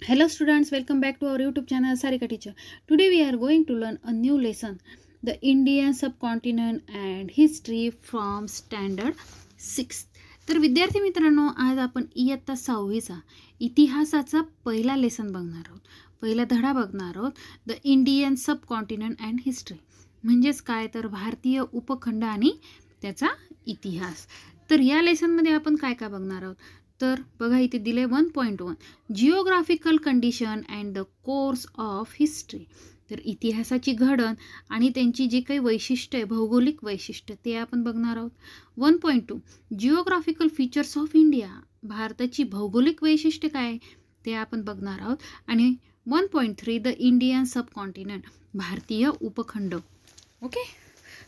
Hello students, welcome back to our YouTube channel Sarika Teacher. Today we are going to learn a new lesson, the Indian subcontinent and history from standard 6. तर विद्यार्थी मित्रांनो, आज आपण इयत्ता 6वीचा इतिहासाचा पहिला lesson बघणार आहोत. पहिला धडा बघणार आहोत, the Indian subcontinent and history. म्हणजेच काय तर भारतीय उपखंड आणि त्याचा इतिहास. तर या लेसनमध्ये आपण काय काय बघणार आहोत. तर बघा इथे दिले 1.1 geographical condition and the course of history. तर इतिहासाची घडण आणि त्यांची जी काही वैशिष्ट्य आहे, भौगोलिक वैशिष्ट्य, ते आपण बघणार आहोत. 1.2 जिओग्राफिकल फीचर्स ऑफ इंडिया. भारताची भौगोलिक वैशिष्ट्य काय ते आपण बघणार आहोत. आणि 1.3 द इंडियन सबकॉन्टिनेंट, भारतीय उपखंड. Okay,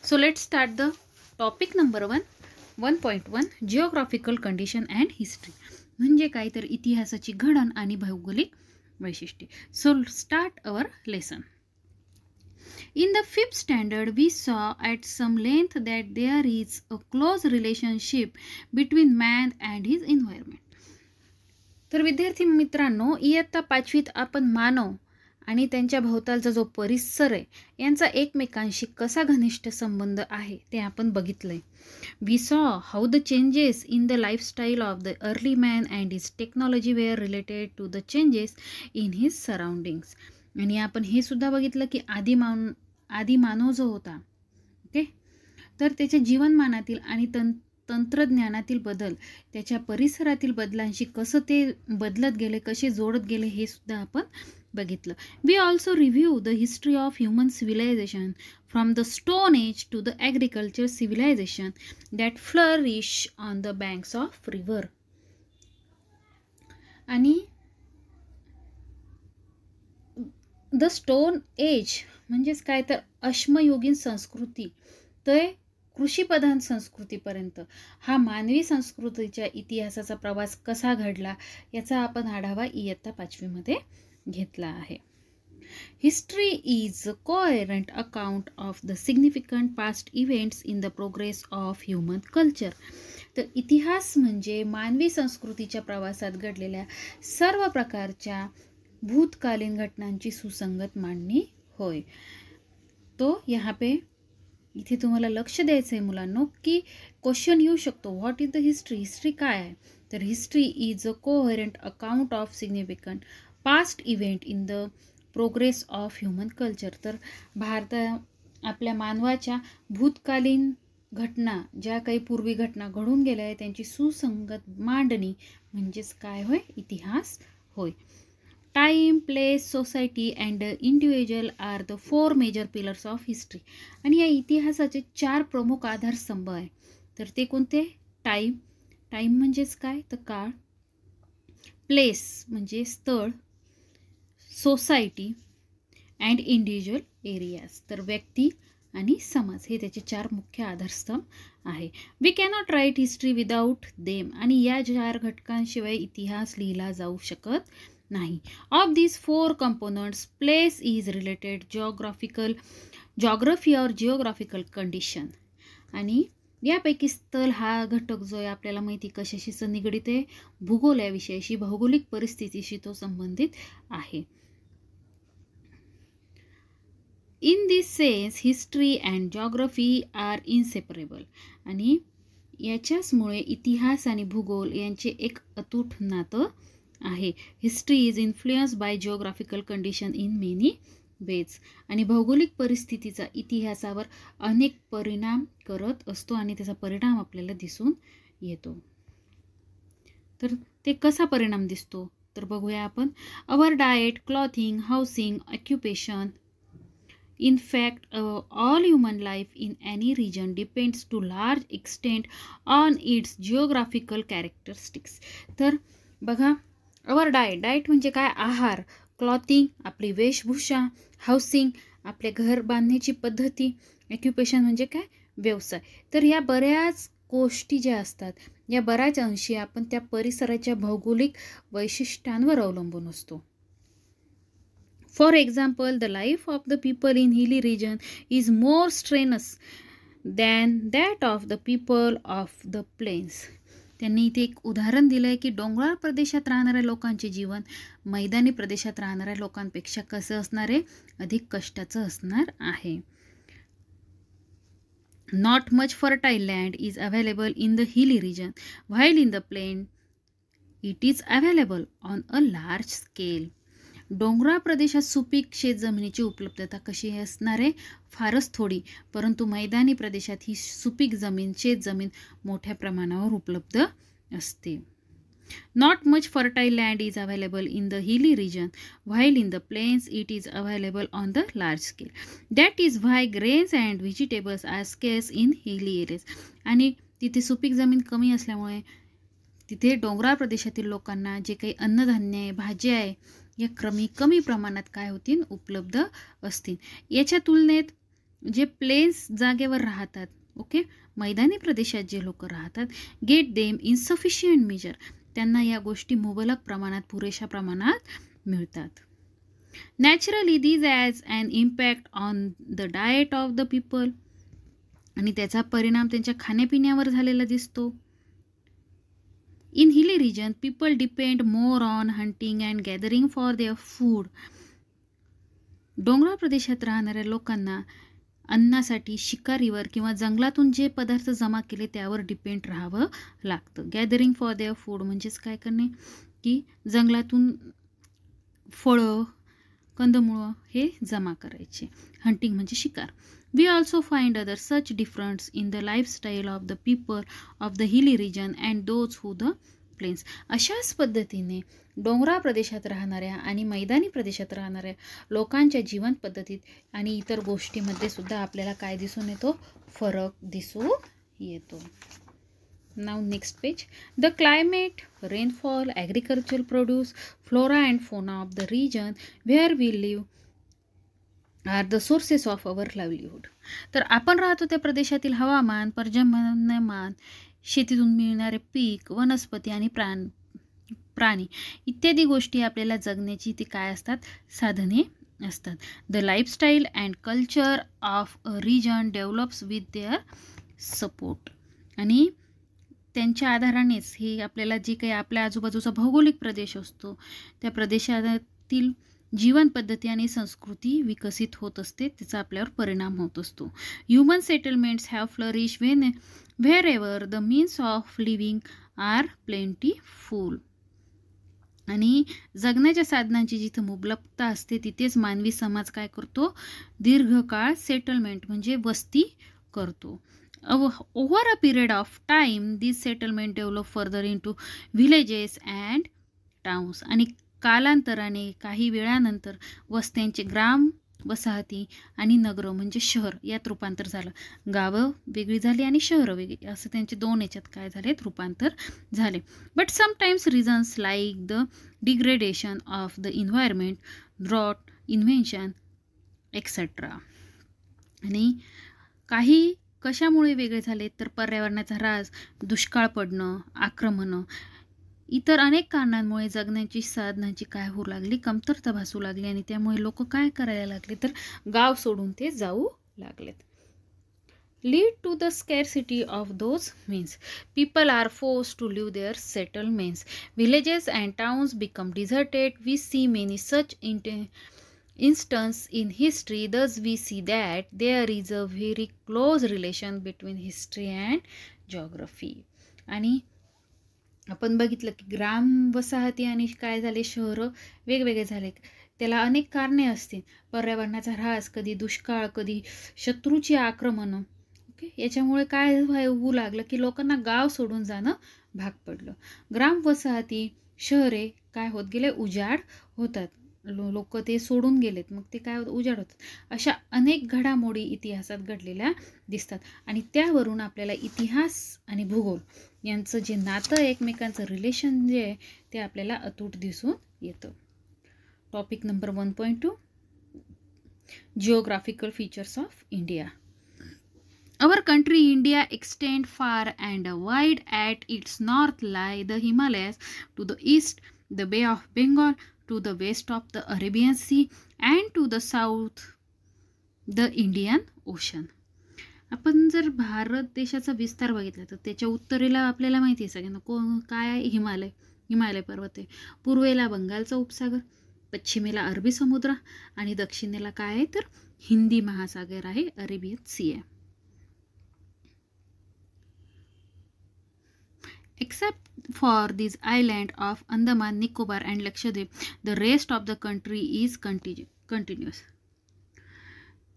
so let's start the topic number 1.1 geographical condition and history. म्हणजे काय तर इतिहासाची घडण आणि भौगोलिक वैशिष्ट्ये. So start our lesson. In the 5th standard, we saw at some length that there is a close relationship between man and his environment. तर विद्यार्थी मित्रांनो, इयत्ता 5वीत आपण मानव आणि त्यांच्या भोवतालचा जो परिसर आहे यांचा एकमेकांशी कसा घनिष्ठ संबंध आहे ते आपण बघितलंय. We saw how the changes in the lifestyle of the early man and his technology were related to the changes in his surroundings. आणि आपण हे सुद्धा बघितलं की आदी मानव जो होता, ओके, तर त्याच्या जीवनमानातील आणि तंत्रज्ञानातील बदल, त्याच्या परिसरातील बदलांशी कसं ते बदलत गेले, कसे जोडत गेले, हे सुद्धा आपण बघितलं. We also review the history of human civilization from the stone age to the agriculture civilization that flourish on the banks of river. आणि द स्टोन एज म्हणजेच काय तर अश्मयुगीन संस्कृती ते कृषीप्रधान संस्कृतीपर्यंत हा मानवी संस्कृतीच्या इतिहासाचा प्रवास कसा घडला याचा आपण आढावा इयत्ता 5वीमध्ये घेतला आहे. History is a coherent account of the significant past events in the progress of human culture. तर इतिहास म्हणजे मानवी संस्कृतीच्या प्रवासात घडलेल्या सर्व प्रकारच्या भूतकालीन घटनांची सुसंगत मांडणी होय. तो यहाँ पे इथे तुम्हाला लक्ष द्यायचं आहे मुलांनो की क्वेश्चन येऊ शकतो, what is the history. History काय आहे. तर history is a coherent account of significant past event in the progress of human culture. तर आपल्या मानवाच्या भूतकालीन घटना, ज्या काही पूर्वी घटना घडून गेल्या आहेत त्यांची सुसंगत मांडणी म्हणजेच काय होय, इतिहास होय. Time, place, society and individual are the 4 major pillars of history. आणि या इतिहासाचे 4 प्रमुख आधारस्तंभ आहे. तर ते कोणते. टाईम म्हणजेच काय तर काळ, प्लेस म्हणजे स्थळ, सोसायटी अँड इंडिव्हिज्युअल एरियाज तर व्यक्ती आणि समाज हे त्याचे 4 मुख्य आधारस्तंभ आहे. We cannot write history without them. आणि या 4 घटकांशिवाय इतिहास लिहिला जाऊ शकत नाही. Of these 4 components, place is related geography और जिओग्राफिकल कंडिशन. आणि यापैकी स्थल हा घटक जो आहे आपल्याला माहिती कशाशी निगडित आहे, भूगोल या विषयाशी, भौगोलिक परिस्थितीशी तो संबंधित आहे. In this sense history and geography are inseparable. आणि याच्याचमुळे इतिहास आणि भूगोल यांचे एक अतूट नातं आहे. History is influence bye geographical condition in many ways. आणि भौगोलिक परिस्थितीचा इतिहासावर अनेक परिणाम करत असतो आणि त्याचा परिणाम आपल्याला दिसून येतो. तर ते कसा परिणाम दिसतो तर बघूया आपण. Our diet, clothing, housing, occupation. In fact, all human life in any region depends to large extent on its geographical characteristics. तर बघा, अवर डाएट म्हणजे काय, आहार, क्लॉथिंग आपली वेशभूषा, हाऊसिंग आपले घर बांधण्याची पद्धती, ऑक्युपेशन म्हणजे काय, व्यवसाय. तर या बऱ्याच गोष्टी ज्या असतात या बऱ्याच अंशी आपण त्या परिसराच्या भौगोलिक वैशिष्ट्यांवर अवलंबून असतो. For example, the life of the people in hilly region is more strenuous than that of the people of the plains. त्यांनी इथे एक उदाहरण दिलं आहे की डोंगराळ प्रदेशात राहणाऱ्या लोकांचे जीवन मैदानी प्रदेशात राहणाऱ्या लोकांपेक्षा कसं असणार आहे, अधिक कष्टाचं असणार आहे. Not much fertile land is available in the hilly region, while in the plain it is available on a large scale. डोंगराळ प्रदेशात सुपीक शेतजमिनीची उपलब्धता कशी असणार आहे, फारच थोडी, परंतु मैदानी प्रदेशात ही सुपीक शेतजमीन मोठ्या प्रमाणावर उपलब्ध असते. Not much fertile land is available in the hilly region, while in the plains it is available on the large scale. That is why grains and vegetables are scarce in hilly areas. आणि तिथे सुपीक जमीन कमी असल्यामुळे तिथे डोंगराळ प्रदेशातील लोकांना जे काही अन्नधान्य आहे, भाज्या आहे, या कमी प्रमाणात काय होतील, उपलब्ध असतील. याच्या तुलनेत जे प्लेन्स जागेवर राहतात, ओके, मैदानी प्रदेशात जे लोक राहतात, get them in sufficient measure, त्यांना या गोष्टी मुबलक प्रमाणात, पुरेशा प्रमाणात मिळतात. Naturally these has an impact on the diet of the people, आणि त्याचा परिणाम त्यांच्या खाण्यापिण्यावर झालेला दिसतो. In hilly region, people depend more on hunting and gathering for their food. डोंगराळ प्रदेशात राहणाऱ्या लोकांना अन्नासाठी शिकारीवर किंवा जंगलातून जे पदार्थ जमा केले त्यावर डिपेंड राहावं लागतं. गॅदरिंग फॉर देअर फूड म्हणजेच काय करणे, की जंगलातून फळं, कंदमुळं हे जमा करायचे. हंटिंग म्हणजे शिकार. We also find other such difference in the lifestyle of the people of the hilly region and those who the plains. अशाच पद्धतीने डोंगराळ प्रदेशात राहणाऱ्या आणि मैदानी प्रदेशात राहणाऱ्या लोकांच्या जीवन पद्धतीत आणि इतर गोष्टीमध्ये सुद्धा आपल्याला काय दिसून येतो, फरक दिसून येतो. Now next page. The climate, rainfall, agricultural produce, flora and fauna of the region where we live are the sources of our livelihood. तर आपण राहतो त्या प्रदेशातील हवामान, पर्जन्यमान, शेतीतून मिळणारे पीक, वनस्पती आणि प्राणी इत्यादी गोष्टी आपल्याला जगण्याची ती काय असतात, साधने असतात. The lifestyle and culture of a reason develops with their support, आणि त्यांच्या आधारानेच हे आपल्याला जे काही आपल्या आजूबाजूचा भौगोलिक प्रदेश असतो त्या प्रदेशातील जीवन पद्धती आणि संस्कृती विकसित होत असते, त्याचा आपल्यावर परिणाम होत असतो. Human settlements have flourish wherever the means of living are plentiful, आणि जगण्याच्या साधनांची जिथं मुबलकता असते तिथेच मानवी समाज काय करतो, दीर्घकाळ सेटलमेंट म्हणजे वस्ती करतो. Over a period of time this settlement develop further into villages and towns, आणि कालांतराने काही वेळानंतर वस्त्यांचे ग्राम वसाहती आणि नगरं म्हणजे शहर यात रूपांतर झालं. गावं वेगळी झाली आणि शहरं वेगळी, असं त्यांचे दोन याच्यात काय झालेत, रूपांतर झाले. But sometimes reasons like the degradation of the environment, drought, invention etcetera, आणि काही कशामुळे वेगळे झाले तर पर्यावरणाचा ऱ्हास, दुष्काळ पडणं, आक्रमणं, इतर अनेक कारणांमुळे जगण्याची साधनांची काय होऊ लागली, कमतरता भासू लागली, आणि त्यामुळे लोक काय करायला लागले तर गाव सोडून ते जाऊ लागलेत. Lead to the scarcity of those means people are force to leave their settlements, villages and towns become deserted. We see many such instance in history. Thus we see that there is a very close relation between history and geography. आणि आपण बघितलं की ग्राम वसाहती आणि काय झाले, शहरं वेगवेगळे झाले. त्याला अनेक कारणे असतील, पर्यावरणाचा ऱ्हास, कधी दुष्काळ, कधी शत्रूची आक्रमणं, ओके, याच्यामुळे काय होऊ लागलं की लोकांना गाव सोडून जाणं भाग पडलं. ग्राम वसाहती, शहरे काय होत गेले, उजाड होतात, लोक ते सोडून गेलेत, मग ते काय होतं, उजाड होतात. अशा अनेक घडामोडी इतिहासात घडलेल्या दिसतात, आणि त्यावरून आपल्याला इतिहास आणि भूगोल यांचं जे नातं, एकमेकांचं रिलेशन जे आहे ते आपल्याला अतूट दिसून येतं. Topic number 1.2 geographical features of India. Our country India extends far and wide. At its north lie the Himalayas, to the east the Bay of Bengal, to the west of the Arabian Sea, and to the south the Indian Ocean. आपण जर भारत देशाचा विस्तार बघितला तर त्याच्या उत्तरेला आपल्याला माहिती आहे सगळ्यांना काय आहे, हिमालय पर्वत आहे. पूर्वेला बंगालचा उपसागर, पश्चिमेला अरबी समुद्र आणि दक्षिणेला काय आहे तर हिंदी महासागर आहे, अरेबियन सी आहे. Except for these islands of Andaman, Nicobar and Lakshadweep, the rest of the country is continuous.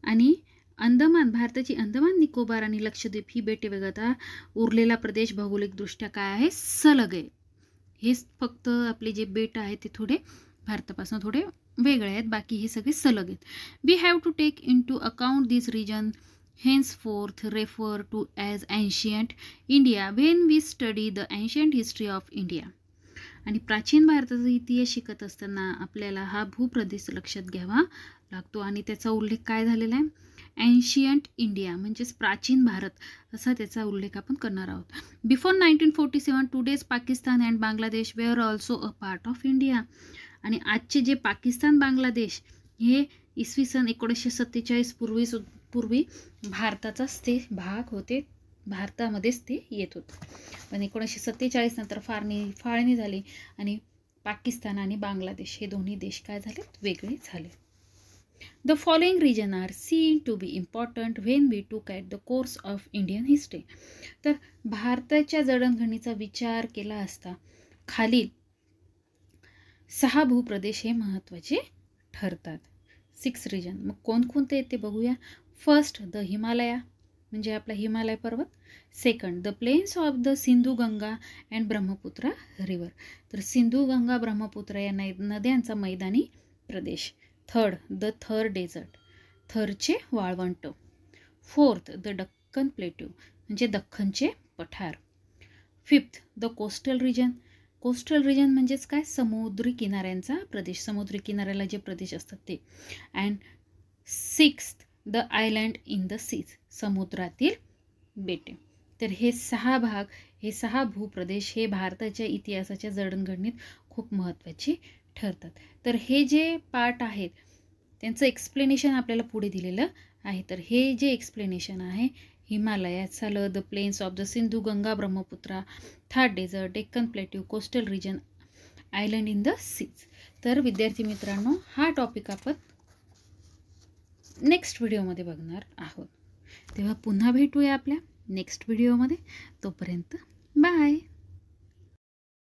आणि भारताची अंदमान निकोबार आणि लक्षद्वीप ही बेटे वगळता उरलेला प्रदेश भौगोलिकदृष्ट्या काय आहे, सलग आहे. हे फक्त आपले जे बेट आहेत ते थोडे भारतापासून थोडे वेगळे आहेत, बाकी हे सगळे सलग आहेत. We have to take into account this region henceforth refer to as ancient India when we study the ancient history of India. आणि प्राचीन भारताचा इतिहास शिकत असताना आपल्याला हा भूप्रदेश लक्षात घ्यावा लागतो आणि त्याचा उल्लेख काय झालेला आहे, एन्शियंट इंडिया म्हणजेच प्राचीन भारत असा त्याचा उल्लेख आपण करणार आहोत. Before 1947 today's Pakistan and Bangladesh were also a part of India. आणि आजचे जे पाकिस्तान बांगलादेश हे इसवी सन 1947 पूर्वी भारताचाच ते भाग होते, भारतामध्येच ते येत होते. पण 1947 नंतर फाळणी झाली आणि पाकिस्तान आणि बांगलादेश हे दोन्ही देश काय झाले, वेगळे झाले. The following region are seen to be important when we look at the course of Indian history. तर भारताच्या जडणघडणीचा विचार केला असता खालील 6 भूप्रदेश हे महत्त्वाचे ठरतात. 6 रिजन. मग कोणकोणते आहेत ते बघूया. फर्स्ट द हिमालया म्हणजे आपला हिमालय पर्वत. Second the plains of the Sindhu Ganga and Brahmaputra river. तर सिंधू गंगा ब्रह्मपुत्रा या नद्यांचा मैदानी प्रदेश. थर्ड द थर डेझर्ट, थरचे वाळवंट. फोर्थ द डक्कन प्लेट्यू म्हणजे दख्खनचे पठार. Fifth the coastal region, coastal region म्हणजेच काय, समुद्री किनाऱ्यांचा प्रदेश, समुद्री किनाऱ्याला जे प्रदेश असतात ते. And sixth the island in the seas, समुद्रातील बेटे. तर हे 6 भाग, हे 6 भूप्रदेश हे भारताच्या इतिहासाच्या जडणघडणीत खूप महत्त्वाचे ठरतात. तर हे जे पार्ट आहेत त्यांचं एक्सप्लेनेशन आपल्याला पुढे दिलेलं आहे. तर हे जे एक्सप्लेनेशन आहे, हिमालयात the plains of the Sindhu Ganga Brahmaputra, Thar desert, Deccan plateau, coastal region, island in the seas. तर विद्यार्थी मित्रांनो, हा टॉपिक आपण नेक्स्ट व्हिडिओमध्ये बघणार आहोत. तेव्हा पुन्हा भेटूया आपल्या नेक्स्ट व्हिडिओमध्ये. तोपर्यंत बाय.